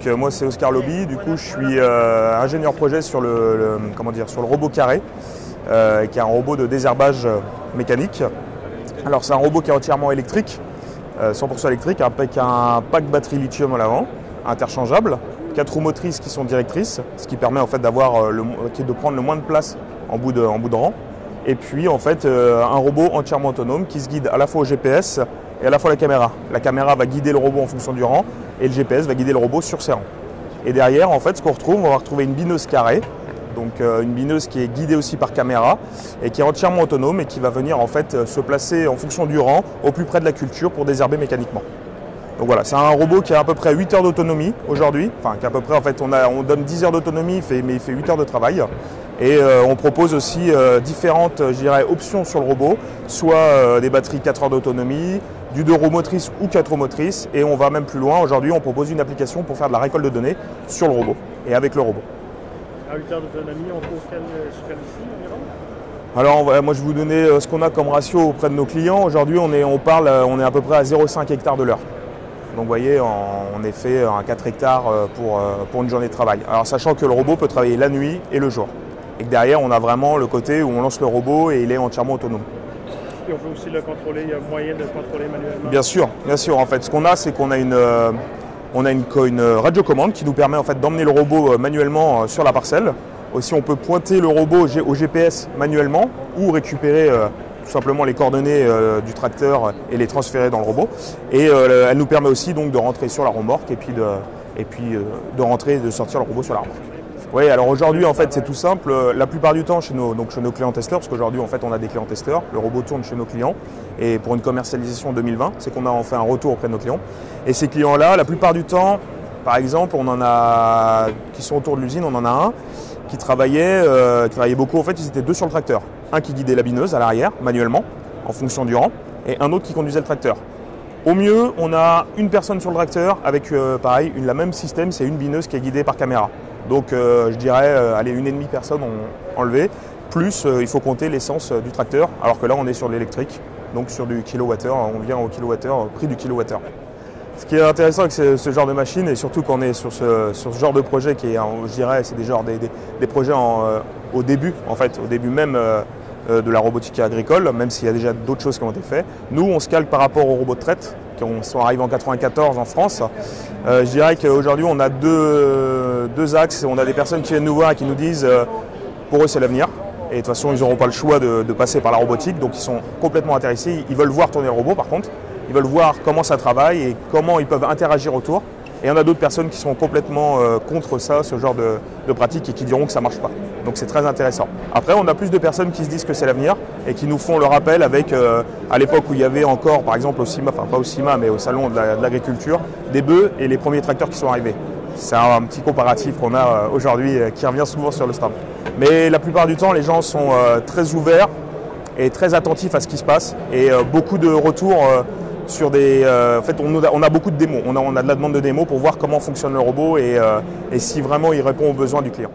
Moi c'est Oscar Lobby, du coup je suis ingénieur projet sur le robot Carré, qui est un robot de désherbage mécanique. Alors c'est un robot qui est entièrement électrique, 100% électrique, avec un pack batterie lithium à l'avant, interchangeable, 4 roues motrices qui sont directrices, ce qui permet en fait de prendre le moins de place en bout de rang. Et puis en fait un robot entièrement autonome qui se guide à la fois au GPS et à la fois la caméra. La caméra va guider le robot en fonction du rang et le GPS va guider le robot sur ses rangs. Et derrière, en fait, ce qu'on retrouve, on va retrouver une bineuse carrée, donc une bineuse qui est guidée aussi par caméra et qui est entièrement autonome et qui va venir en fait se placer en fonction du rang au plus près de la culture pour désherber mécaniquement. Donc voilà, c'est un robot qui a à peu près 8 heures d'autonomie aujourd'hui, enfin qu'à peu près en fait on donne 10 heures d'autonomie mais il fait 8 heures de travail. Et on propose aussi différentes options sur le robot, soit des batteries 4 heures d'autonomie, du 2 roues motrices ou 4 roues motrices, et on va même plus loin. Aujourd'hui, on propose une application pour faire de la récolte de données sur le robot et avec le robot. À 8 heures d'autonomie, on trouve quelle superficie environ? Alors moi je vais vous donner ce qu'on a comme ratio auprès de nos clients. Aujourd'hui on est à peu près à 0,5 hectares de l'heure. Donc vous voyez, on est fait à 4 hectares pour une journée de travail. Alors sachant que le robot peut travailler la nuit et le jour. Et que derrière on a vraiment le côté où on lance le robot et il est entièrement autonome. Et on peut aussi le contrôler, il y a moyen de le contrôler manuellement? Bien sûr. En fait, ce qu'on a, c'est qu'on a une radiocommande qui nous permet en fait d'emmener le robot manuellement sur la parcelle. Aussi, on peut pointer le robot au GPS manuellement ou récupérer tout simplement les coordonnées du tracteur et les transférer dans le robot. Et elle nous permet aussi donc de rentrer sur la remorque et puis de rentrer et de sortir le robot sur la remorque. Oui, alors aujourd'hui en fait c'est tout simple. La plupart du temps chez nos clients testeurs, parce qu'aujourd'hui en fait on a des clients testeurs, le robot tourne chez nos clients et pour une commercialisation 2020, c'est qu'on a fait un retour auprès de nos clients. Et ces clients-là, la plupart du temps, par exemple, on en a qui sont autour de l'usine, on en a un qui travaillait beaucoup. En fait, ils étaient 2 sur le tracteur. Un qui guidait la bineuse à l'arrière manuellement en fonction du rang et un autre qui conduisait le tracteur. Au mieux, on a une personne sur le tracteur avec pareil, la même système, c'est une bineuse qui est guidée par caméra. Donc je dirais, allez, 1,5 personne enlevée, plus il faut compter l'essence du tracteur, alors que là on est sur l'électrique, donc sur du kilowattheure, on vient au kilowattheure, prix du kilowattheure. Ce qui est intéressant avec ce genre de machine, et surtout quand on est sur ce genre de projet qui est, je dirais, c'est des projets au début, en fait, au début même de la robotique agricole, même s'il y a déjà d'autres choses qui ont été faites. Nous, on se calque par rapport aux robots de traite, qui sont arrivés en 1994 en France. Je dirais qu'aujourd'hui, on a deux axes. On a des personnes qui viennent nous voir et qui nous disent pour eux, c'est l'avenir. Et de toute façon, ils n'auront pas le choix de passer par la robotique. Donc, ils sont complètement intéressés. Ils veulent voir tourner le robot, par contre. Ils veulent voir comment ça travaille et comment ils peuvent interagir autour. Et il y en a d'autres personnes qui sont complètement contre ça, ce genre de pratique, et qui diront que ça ne marche pas. Donc c'est très intéressant. Après, on a plus de personnes qui se disent que c'est l'avenir et qui nous font le rappel avec, à l'époque où il y avait encore, par exemple au CIMA, enfin pas au CIMA, mais au salon de l'agriculture, des bœufs et les premiers tracteurs qui sont arrivés. C'est un petit comparatif qu'on a aujourd'hui qui revient souvent sur le stand. Mais la plupart du temps, les gens sont très ouverts et très attentifs à ce qui se passe. Et beaucoup de retours sur des... en fait, on a beaucoup de démos. On a de la demande de démos pour voir comment fonctionne le robot et si vraiment il répond aux besoins du client.